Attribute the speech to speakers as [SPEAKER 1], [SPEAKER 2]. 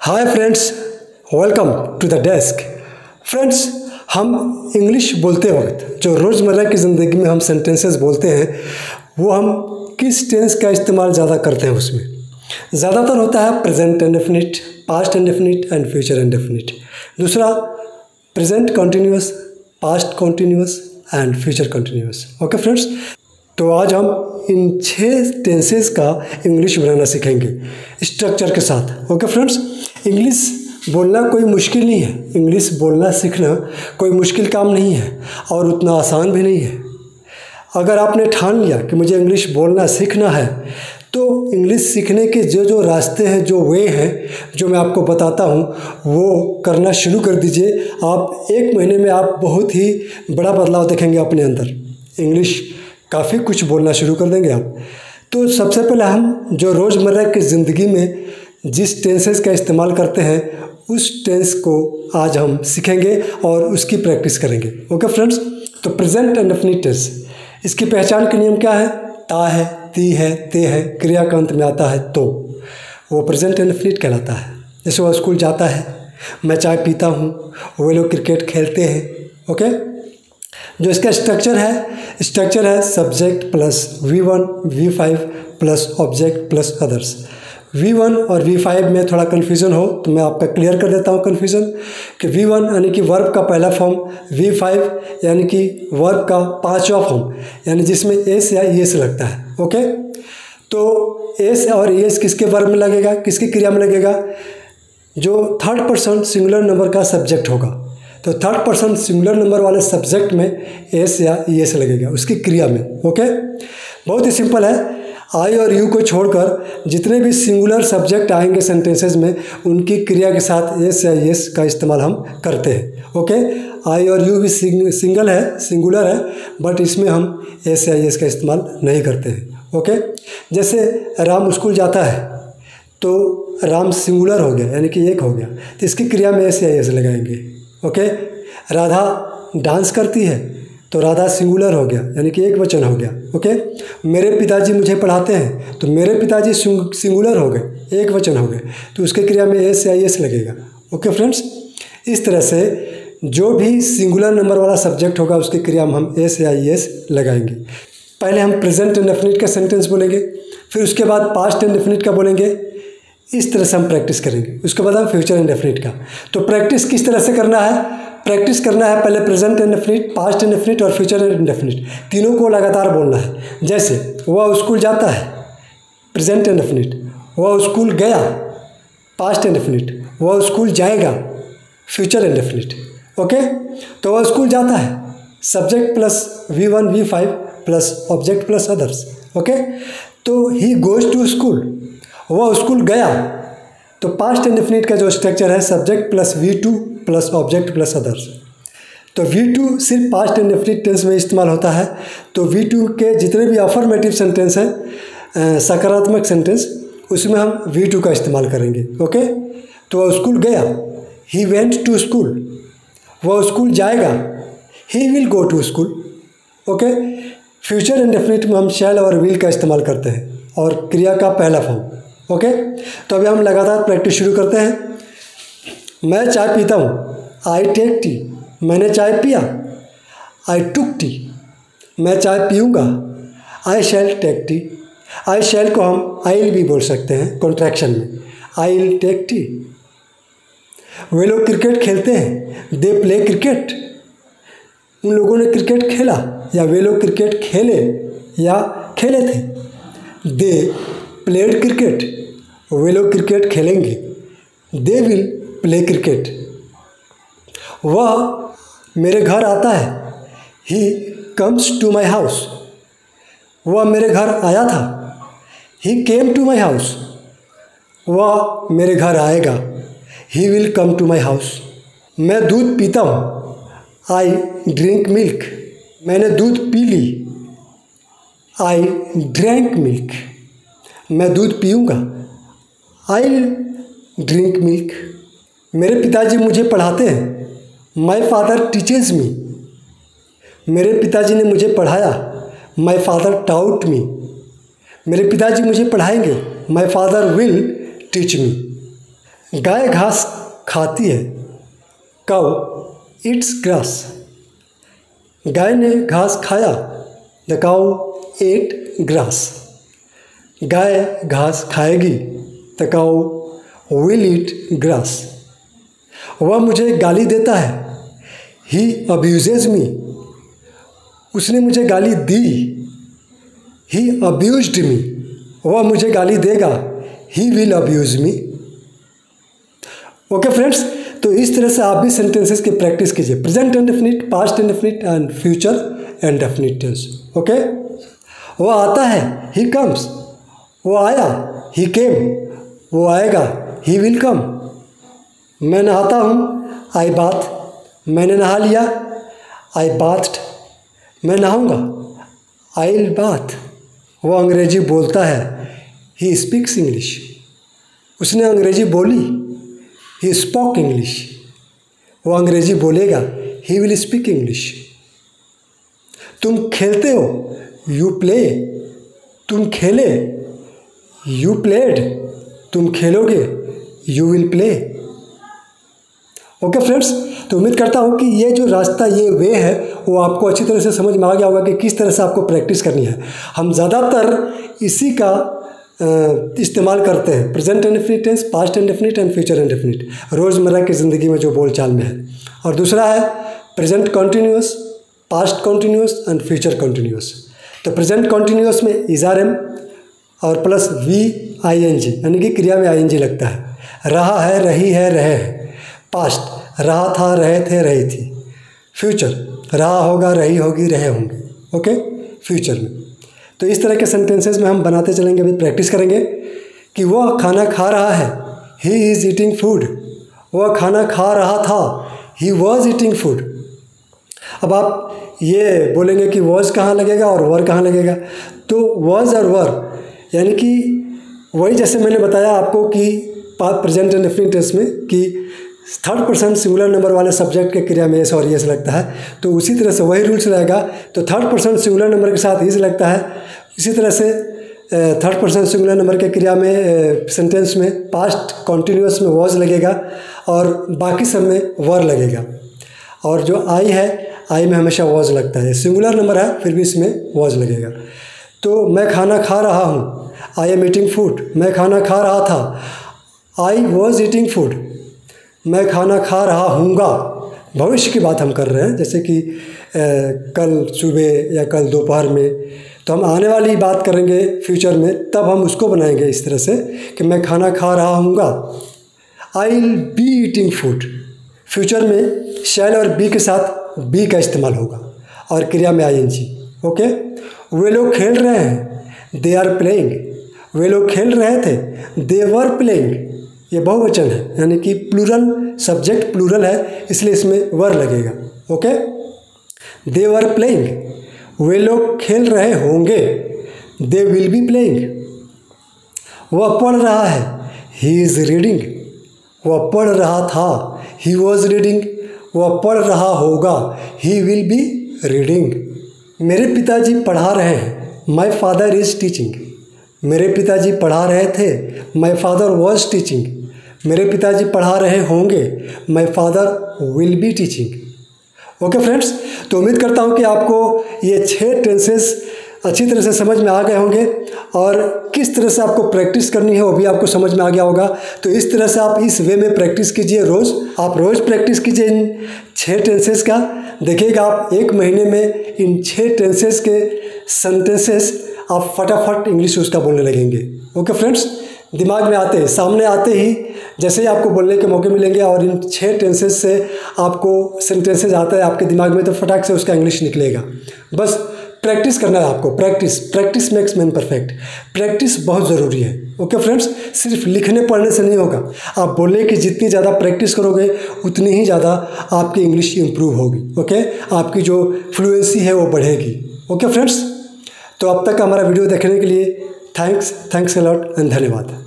[SPEAKER 1] Hi friends, welcome to the desk. Friends, हम English बोलते वक्त जो रोज़मर्रा की ज़िंदगी में हम सेंटेंसेस बोलते हैं वो हम किस टेंस का इस्तेमाल ज़्यादा करते हैं। उसमें ज़्यादातर होता है present indefinite, past indefinite and future indefinite. दूसरा present continuous, past continuous and future continuous. Okay friends, तो आज हम इन 6 टेंसेस का इंग्लिश बनाना सीखेंगे स्ट्रक्चर के साथ। ओके फ्रेंड्स, इंग्लिश बोलना कोई मुश्किल नहीं है। इंग्लिश बोलना सीखना कोई मुश्किल काम नहीं है और उतना आसान भी नहीं है। अगर आपने ठान लिया कि मुझे इंग्लिश बोलना सीखना है तो इंग्लिश सीखने के जो रास्ते हैं, जो वे हैं, जो मैं आपको बताता हूँ वो करना शुरू कर दीजिए। आप 1 महीने में आप बहुत ही बड़ा बदलाव देखेंगे अपने अंदर। इंग्लिश काफ़ी कुछ बोलना शुरू कर देंगे आप। तो सबसे पहले हम जो रोज़मर्रा की ज़िंदगी में जिस टेंसेस का इस्तेमाल करते हैं उस टेंस को आज हम सीखेंगे और उसकी प्रैक्टिस करेंगे। ओके फ्रेंड्स, तो प्रेजेंट इंडेफिनिट टेंस, इसकी पहचान के नियम क्या है? ता है, ती है, ते है, क्रिया का अंत में आता है तो वो प्रेजेंट इंडेफिनिट कहलाता है। जैसे वह स्कूल जाता है, मैं चाय पीता हूँ, वे लोग क्रिकेट खेलते हैं। ओके, जो इसका स्ट्रक्चर है subject plus V1 V5 plus object plus others. V1 और V5 में थोड़ा कन्फ्यूज़न हो तो मैं आपका क्लियर कर देता हूँ कन्फ्यूज़न कि V1 यानी कि वर्ब का पहला फॉर्म, V5 यानी कि वर्ब का 5वां फॉर्म, यानी जिसमें एस या ईएस लगता है। ओके, तो एस और ईएस किसके वर्ब में लगेगा, किसकी क्रिया में लगेगा? जो थर्ड पर्सन सिंगुलर नंबर का सब्जेक्ट होगा, तो थर्ड पर्सन सिंगुलर नंबर वाले सब्जेक्ट में एस या ईएस लगेगा उसकी क्रिया में। ओके, बहुत ही सिंपल है। आई और यू को छोड़कर जितने भी सिंगुलर सब्जेक्ट आएंगे सेंटेंसेस में उनकी क्रिया के साथ एस या ईएस का इस्तेमाल हम करते हैं। ओके, आई और यू भी सिंगुलर है, बट इसमें हम एस या ईएस का इस्तेमाल नहीं करते हैं। ओके, जैसे राम स्कूल जाता है तो राम सिंगुलर हो गया यानी कि एक हो गया, तो इसकी क्रिया में एस या ईएस लगाएंगे। ओके, राधा डांस करती है तो राधा सिंगुलर हो गया यानी कि एक वचन हो गया। ओके, मेरे पिताजी मुझे पढ़ाते हैं तो मेरे पिताजी सिंगुलर हो गए, एक वचन हो गए, तो उसके क्रिया में एस या ईएस लगेगा। ओके फ्रेंड्स, इस तरह से जो भी सिंगुलर नंबर वाला सब्जेक्ट होगा उसकी क्रिया में हम एस या ईएस लगाएंगे। पहले हम प्रेजेंट इंडेफिनिट का सेंटेंस बोलेंगे, फिर उसके बाद पास्ट इंडेफिनिट का बोलेंगे। इस तरह से हम प्रैक्टिस करेंगे। उसके बाद हम फ्यूचर इंडेफिनिट का। तो प्रैक्टिस किस तरह से करना है? प्रैक्टिस करना है पहले प्रेजेंट इंडेफिनिट, पास्ट इंडेफिनिट और फ्यूचर इंडेफिनिट, तीनों को लगातार बोलना है। जैसे वह स्कूल जाता है, प्रेजेंट इंडेफिनिट, वह स्कूल गया, पास्ट इंडेफिनिट, वह स्कूल जाएगा, फ्यूचर इंडेफिनिट। ओके, तो वह स्कूल जाता है, subject plus V1 V5 plus object plus others. Okay, तो ही गोज टू स्कूल, वह स्कूल गया, तो पास्ट इंडेफिनिट का जो स्ट्रक्चर है subject plus V2 plus object plus others. तो V2 सिर्फ पास्ट इंडेफिनिट टेंस में इस्तेमाल होता है। तो V2 के जितने भी अफर्मेटिव सेंटेंस हैं, सकारात्मक सेंटेंस, उसमें हम V2 का इस्तेमाल करेंगे। ओके, तो वह स्कूल गया, ही वेंट टू स्कूल, वह स्कूल जाएगा, he will go to school. Okay, future indefinite में हम शैल और विल का इस्तेमाल करते हैं और क्रिया का पहला फॉर्म। ओके, तो अभी हम लगातार प्रैक्टिस शुरू करते हैं। मैं चाय पीता हूँ, आई टेक टी, मैंने चाय पिया, आई टुक टी, मैं चाय पीऊँगा, आई शैल टेक टी। आई शैल को हम आई विल भी बोल सकते हैं कॉन्ट्रैक्शन में, आई विल टेक टी। वे लोग क्रिकेट खेलते हैं, दे प्ले क्रिकेट, उन लोगों ने क्रिकेट खेला या वे लोग क्रिकेट खेले या खेले थे। दे प्लेड क्रिकेट, वे लोग क्रिकेट खेलेंगे, दे विल प्ले क्रिकेट। वह मेरे घर आता है, he comes to my house, वह मेरे घर आया था, ही केम टू माई हाउस, वह मेरे घर आएगा, he will come to my house. मैं दूध पीता हूँ, आई ड्रिंक मिल्क, मैंने दूध पी ली, आई ड्रैंक मिल्क। मैं दूध पीऊँगा, आई ड्रिंक मिल्क। मेरे पिताजी मुझे पढ़ाते हैं, माई फादर टीचेज मी, मेरे पिताजी ने मुझे पढ़ाया, माई फादर टाउट मी। मेरे पिताजी मुझे पढ़ाएंगे, my father will teach me. गाय घास खाती है, काउ ईट्स ग्रास। गाय ने घास खाया, द काउ एट ग्रास। गाय घास खाएगी, the cow will eat grass. वह मुझे गाली देता है, ही अब्यूजेज मी। उसने मुझे गाली दी, ही अब्यूज्ड मी। वह मुझे गाली देगा, he will abuse me. Okay friends, तो इस तरह से आप भी सेंटेंसेस की प्रैक्टिस कीजिए। Present indefinite, past indefinite and future indefinite tense. Okay, वो आता है, ही कम्स। वो आया, ही केम। वो आएगा, ही विल कम। मैं नहाता हूँ, आई बाथ। मैंने नहा लिया, आई बाथ्ड। मैं नहाऊंगा, आई विल बाथ। वो अंग्रेजी बोलता है, ही स्पीक्स इंग्लिश। उसने अंग्रेजी बोली, ही स्पोक इंग्लिश। वो अंग्रेजी बोलेगा, ही विल स्पीक इंग्लिश। तुम खेलते हो, यू प्ले। तुम खेले, यू प्लेड। तुम खेलोगे, you will play. Okay friends, तो उम्मीद करता हूँ कि ये जो रास्ता, ये वे है, वो आपको अच्छी तरह से समझ में आ गया होगा कि किस तरह से आपको प्रैक्टिस करनी है। हम ज़्यादातर इसी का इस्तेमाल करते हैं, present indefinite tense, past indefinite and future indefinite, रोज़मर्रा की ज़िंदगी में जो बोलचाल में है। और दूसरा है present continuous, past continuous and future continuous. तो प्रेजेंट कॉन्टीन्यूअस में इज आर एम और plus V I N G, यानी कि क्रिया में आई एन जी लगता है। रहा है, रही है, रहे हैं। पास्ट, रहा था, रहे थे, रही थी। फ्यूचर, रहा होगा, रही होगी, रहे होंगे। ओके, फ्यूचर में। तो इस तरह के सेंटेंसेस में हम बनाते चलेंगे, अभी प्रैक्टिस करेंगे कि वह खाना खा रहा है, ही इज़ ईटिंग फूड। वह खाना खा रहा था, ही वॉज ईटिंग फूड। अब आप ये बोलेंगे कि वॉज कहाँ लगेगा और वर कहाँ लगेगा। तो वॉज और वर यानी कि वही, जैसे मैंने बताया आपको कि प्रेजेंट इंडेफिनिट टेंस में कि थर्ड पर्सन सिंगुलर नंबर वाले सब्जेक्ट के क्रिया में एस और यस लगता है, तो उसी तरह से वही रूल्स रहेगा। तो थर्ड पर्सन सिंगुलर नंबर के साथ इज लगता है। इसी तरह से थर्ड पर्सन सिंगुलर नंबर के क्रिया में सेंटेंस में पास्ट कॉन्टीन्यूअस में वॉज लगेगा और बाकी सब में वर लगेगा। और जो आई है, आई में हमेशा वॉज लगता है। सिंगुलर नंबर है, फिर भी इसमें वॉज लगेगा। तो मैं खाना खा रहा हूँ, आई एम ईटिंग फूड। मैं खाना खा रहा था, आई वॉज ईटिंग फूड। मैं खाना खा रहा हूँगा, भविष्य की बात हम कर रहे हैं, जैसे कि कल सुबह या कल दोपहर में। तो हम आने वाली बात करेंगे फ्यूचर में, तब हम उसको बनाएंगे इस तरह से कि मैं खाना खा रहा हूँगा, I will be eating food. Future में शैल और बी के साथ बी का इस्तेमाल होगा और क्रिया में आई एन जी। ओके, वे लोग खेल रहे हैं, दे आर प्लेइंग। वे लोग खेल रहे थे, दे वर प्लेइंग। ये बहुवचन है, यानी कि प्लूरल, सब्जेक्ट प्लूरल है, इसलिए इसमें वर लगेगा। Okay, they were playing. वे लोग खेल रहे होंगे, दे विल बी प्लेइंग। वह पढ़ रहा है, ही इज़ रीडिंग। वह पढ़ रहा था, ही वॉज रीडिंग। वह पढ़ रहा होगा, ही विल बी रीडिंग। मेरे पिताजी पढ़ा रहे हैं, माई फादर इज़ टीचिंग। मेरे पिताजी पढ़ा रहे थे, माई फादर वॉज टीचिंग। मेरे पिताजी पढ़ा रहे होंगे, माई father will be teaching. Okay friends, तो उम्मीद करता हूँ कि आपको ये 6 टेंसेस अच्छी तरह से समझ में आ गए होंगे और किस तरह से आपको प्रैक्टिस करनी है वो भी आपको समझ में आ गया होगा। तो इस तरह से आप इस वे में प्रैक्टिस कीजिए, आप रोज़ प्रैक्टिस कीजिए इन 6 टेंसेस का। देखिएगा आप 1 महीने में इन 6 टेंसेस के सेंटेंसेस आप फटाफट इंग्लिश उसका बोलने लगेंगे। ओके फ्रेंड्स, दिमाग में आते, सामने आते ही जैसे ही आपको बोलने के मौके मिलेंगे और इन 6 टेंसेस से आपको सेंटेंसेस आता है आपके दिमाग में, तो फटाक से उसका इंग्लिश निकलेगा। बस प्रैक्टिस करना है आपको, practice makes man perfect. Practice बहुत ज़रूरी है। ओके फ्रेंड्स, सिर्फ लिखने पढ़ने से नहीं होगा। आप बोलने की जितनी ज़्यादा प्रैक्टिस करोगे उतनी ही ज़्यादा आपकी इंग्लिश इंप्रूव होगी। ओके, आपकी जो फ्लुएंसी है वो बढ़ेगी। ओके फ्रेंड्स, तो अब तक हमारा वीडियो देखने के लिए थैंक्स अ लॉट एंड धन्यवाद।